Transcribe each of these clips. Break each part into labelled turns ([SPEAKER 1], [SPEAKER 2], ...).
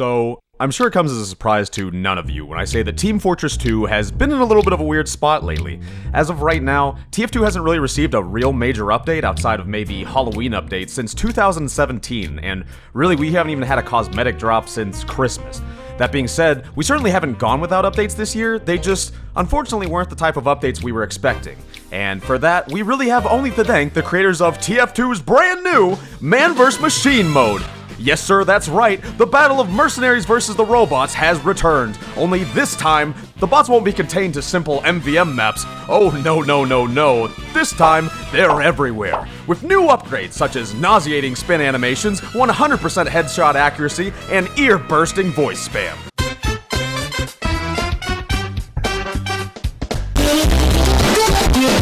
[SPEAKER 1] So, I'm sure it comes as a surprise to none of you when I say that Team Fortress 2 has been in a little bit of a weird spot lately. As of right now, TF2 hasn't really received a real major update outside of maybe Halloween updates since 2017, and really we haven't even had a cosmetic drop since Christmas. That being said, we certainly haven't gone without updates this year, they just unfortunately weren't the type of updates we were expecting. And for that, we really have only to thank the creators of TF2's brand new Man vs. Machine mode. Yes sir, that's right, the battle of mercenaries versus the robots has returned. Only this time, the bots won't be contained to simple MVM maps. Oh no. This time, they're everywhere. With new upgrades such as nauseating spin animations, 100% headshot accuracy, and ear-bursting voice spam.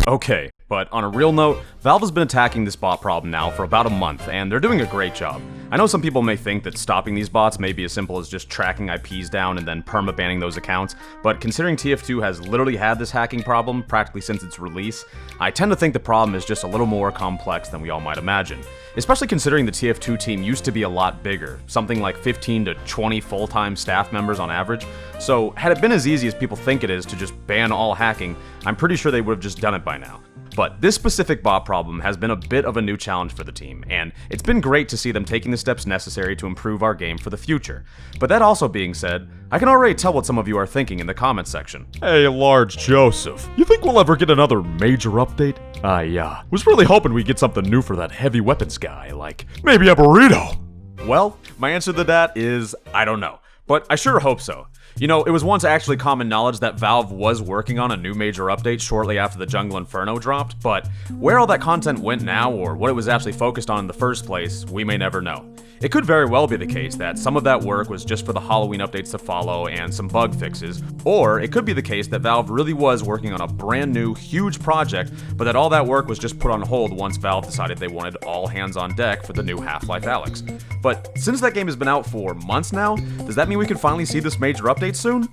[SPEAKER 1] Okay, but on a real note, Valve has been attacking this bot problem now for about a month, and they're doing a great job. I know some people may think that stopping these bots may be as simple as just tracking IPs down and then perma-banning those accounts, but considering TF2 has literally had this hacking problem practically since its release, I tend to think the problem is just a little more complex than we all might imagine. Especially considering the TF2 team used to be a lot bigger, something like 15 to 20 full-time staff members on average, so had it been as easy as people think it is to just ban all hacking, I'm pretty sure they would have just done it by now. But this specific bot problem has been a bit of a new challenge for the team, and it's been great to see them taking the steps necessary to improve our game for the future. But that also being said, I can already tell what some of you are thinking in the comments section. Hey, Large Joseph, you think we'll ever get another major update? I was really hoping we'd get something new for that heavy weapons guy, like maybe a burrito. Well, my answer to that is, I don't know, but I sure hope so. You know, it was once actually common knowledge that Valve was working on a new major update shortly after the Jungle Inferno dropped, but where all that content went now, or what it was actually focused on in the first place, we may never know. It could very well be the case that some of that work was just for the Halloween updates to follow and some bug fixes, or it could be the case that Valve really was working on a brand new, huge project, but that all that work was just put on hold once Valve decided they wanted all hands on deck for the new Half-Life Alyx. But since that game has been out for months now, does that mean we could finally see this major update soon?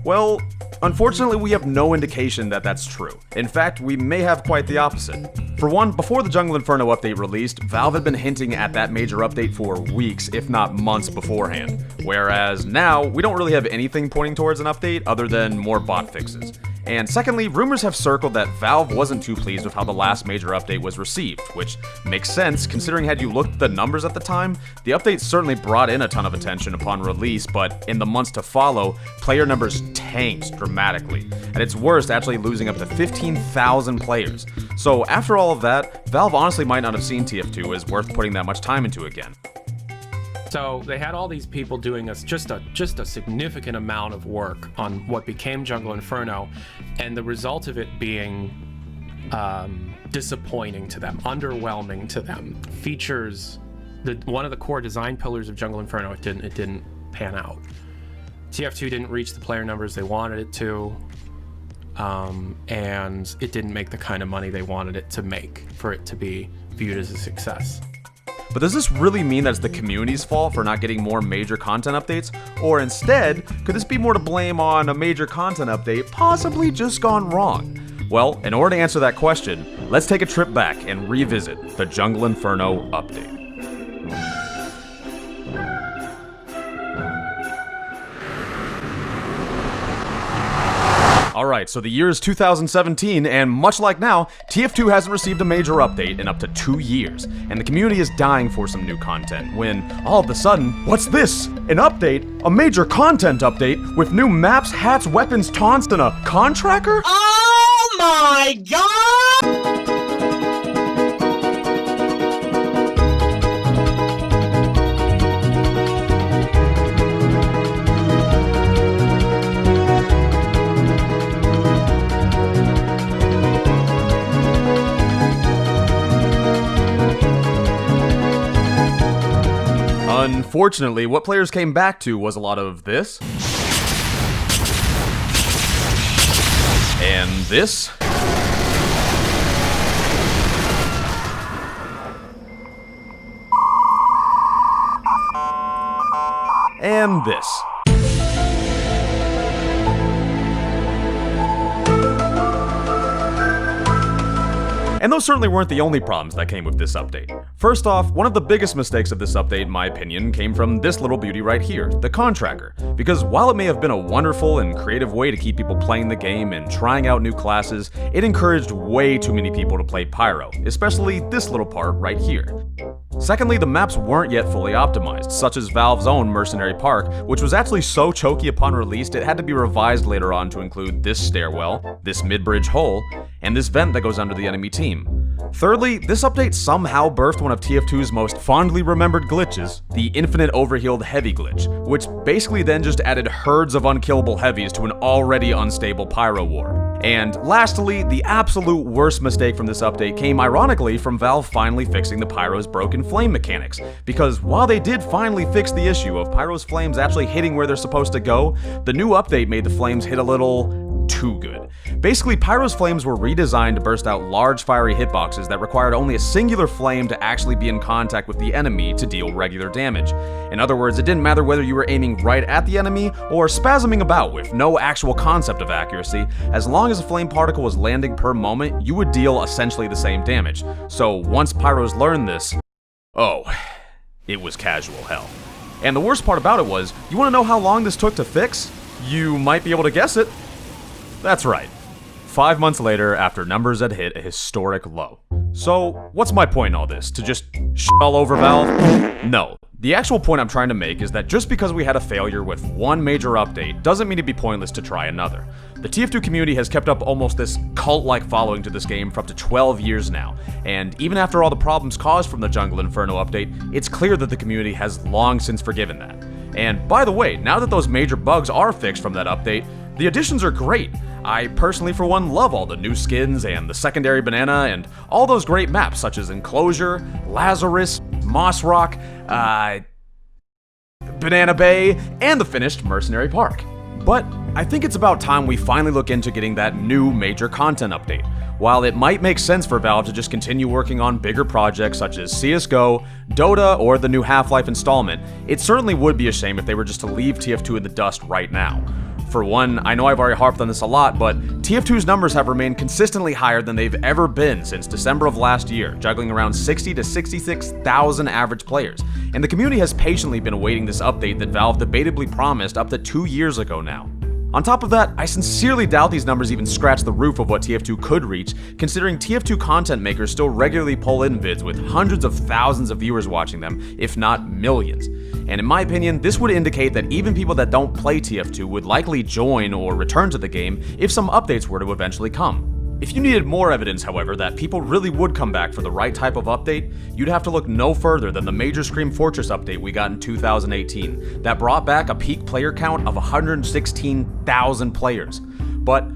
[SPEAKER 1] Well, unfortunately we have no indication that that's true. In fact, we may have quite the opposite. For one, before the Jungle Inferno update released, Valve had been hinting at that major update for weeks, if not months beforehand. Whereas now, we don't really have anything pointing towards an update other than more bot fixes. And secondly, rumors have circled that Valve wasn't too pleased with how the last major update was received, which makes sense considering had you looked at the numbers at the time, the update certainly brought in a ton of attention upon release, but in the months to follow, player numbers tanked dramatically, at its worst actually losing up to 15,000 players. So after all of that, Valve honestly might not have seen TF2 as worth putting that much time into again.
[SPEAKER 2] So they had all these people doing just a significant amount of work on what became Jungle Inferno, and the result of it being disappointing to them, underwhelming to them. Features, one of the core design pillars of Jungle Inferno, it didn't pan out. TF2 didn't reach the player numbers they wanted it to, and it didn't make the kind of money they wanted it to make for it to be viewed as a success.
[SPEAKER 1] But does this really mean that it's the community's fault for not getting more major content updates? Or instead, could this be more to blame on a major content update possibly just gone wrong? Well, in order to answer that question, let's take a trip back and revisit the Jungle Inferno update. Alright, so the year is 2017, and much like now, TF2 hasn't received a major update in up to 2 years, and the community is dying for some new content, when, all of a sudden, what's this? An update? A major content update? With new maps, hats, weapons, taunts, and a con tracker?
[SPEAKER 3] Oh my god!
[SPEAKER 1] Unfortunately, what players came back to was a lot of this. And this. And this. And those certainly weren't the only problems that came with this update. First off, one of the biggest mistakes of this update, in my opinion, came from this little beauty right here, the con tracker. Because while it may have been a wonderful and creative way to keep people playing the game and trying out new classes, it encouraged way too many people to play Pyro, especially this little part right here. Secondly, the maps weren't yet fully optimized, such as Valve's own Mercenary Park, which was actually so choky upon release it had to be revised later on to include this stairwell, this mid-bridge hole, and this vent that goes under the enemy team. Thirdly, this update somehow birthed one of TF2's most fondly remembered glitches, the infinite overhealed heavy glitch, which basically then just added herds of unkillable heavies to an already unstable Pyro war. And lastly, the absolute worst mistake from this update came ironically from Valve finally fixing the Pyro's broken flame mechanics, because while they did finally fix the issue of Pyro's flames actually hitting where they're supposed to go, the new update made the flames hit a little too good. Basically, Pyro's flames were redesigned to burst out large fiery hitboxes that required only a singular flame to actually be in contact with the enemy to deal regular damage. In other words, it didn't matter whether you were aiming right at the enemy or spasming about with no actual concept of accuracy, as long as a flame particle was landing per moment, you would deal essentially the same damage. So once Pyros learned this, oh, it was casual hell. And the worst part about it was, you want to know how long this took to fix? You might be able to guess it. That's right. 5 months later, after numbers had hit a historic low. So, what's my point in all this? To just all over Valve? No. The actual point I'm trying to make is that just because we had a failure with one major update doesn't mean it'd be pointless to try another. The TF2 community has kept up almost this cult-like following to this game for up to 12 years now, and even after all the problems caused from the Jungle Inferno update, it's clear that the community has long since forgiven that. And by the way, now that those major bugs are fixed from that update, the additions are great. I personally, for one, love all the new skins and the secondary banana and all those great maps such as Enclosure, Lazarus, Moss Rock, Banana Bay, and the finished Mercenary Park. But I think it's about time we finally look into getting that new major content update. While it might make sense for Valve to just continue working on bigger projects such as CSGO, Dota, or the new Half-Life installment, it certainly would be a shame if they were just to leave TF2 in the dust right now. For one, I know I've already harped on this a lot, but TF2's numbers have remained consistently higher than they've ever been since December of last year, juggling around 60 to 66,000 average players, and the community has patiently been awaiting this update that Valve debatably promised up to 2 years ago now. On top of that, I sincerely doubt these numbers even scratch the roof of what TF2 could reach, considering TF2 content makers still regularly pull in vids with hundreds of thousands of viewers watching them, if not millions. And in my opinion, this would indicate that even people that don't play TF2 would likely join or return to the game if some updates were to eventually come. If you needed more evidence, however, that people really would come back for the right type of update, you'd have to look no further than the major Scream Fortress update we got in 2018, that brought back a peak player count of 116,000 players. But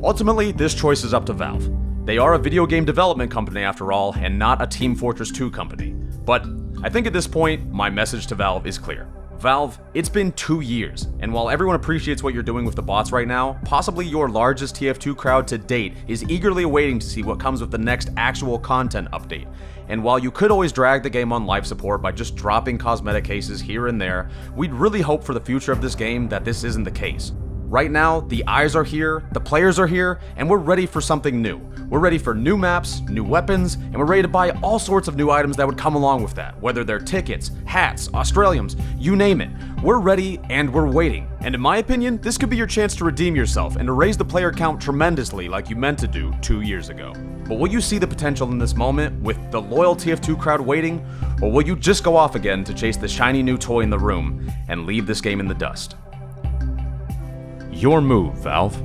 [SPEAKER 1] ultimately, this choice is up to Valve. They are a video game development company after all, and not a Team Fortress 2 company. But I think at this point, my message to Valve is clear. Valve, it's been 2 years, and while everyone appreciates what you're doing with the bots right now, possibly your largest TF2 crowd to date is eagerly awaiting to see what comes with the next actual content update. And while you could always drag the game on life support by just dropping cosmetic cases here and there, we'd really hope for the future of this game that this isn't the case. Right now, the eyes are here, the players are here, and we're ready for something new. We're ready for new maps, new weapons, and we're ready to buy all sorts of new items that would come along with that, whether they're tickets, hats, Australiums, you name it. We're ready and we're waiting. And in my opinion, this could be your chance to redeem yourself and to raise the player count tremendously like you meant to do 2 years ago. But will you see the potential in this moment with the loyal TF2 crowd waiting, or will you just go off again to chase the shiny new toy in the room and leave this game in the dust? Your move, Valve.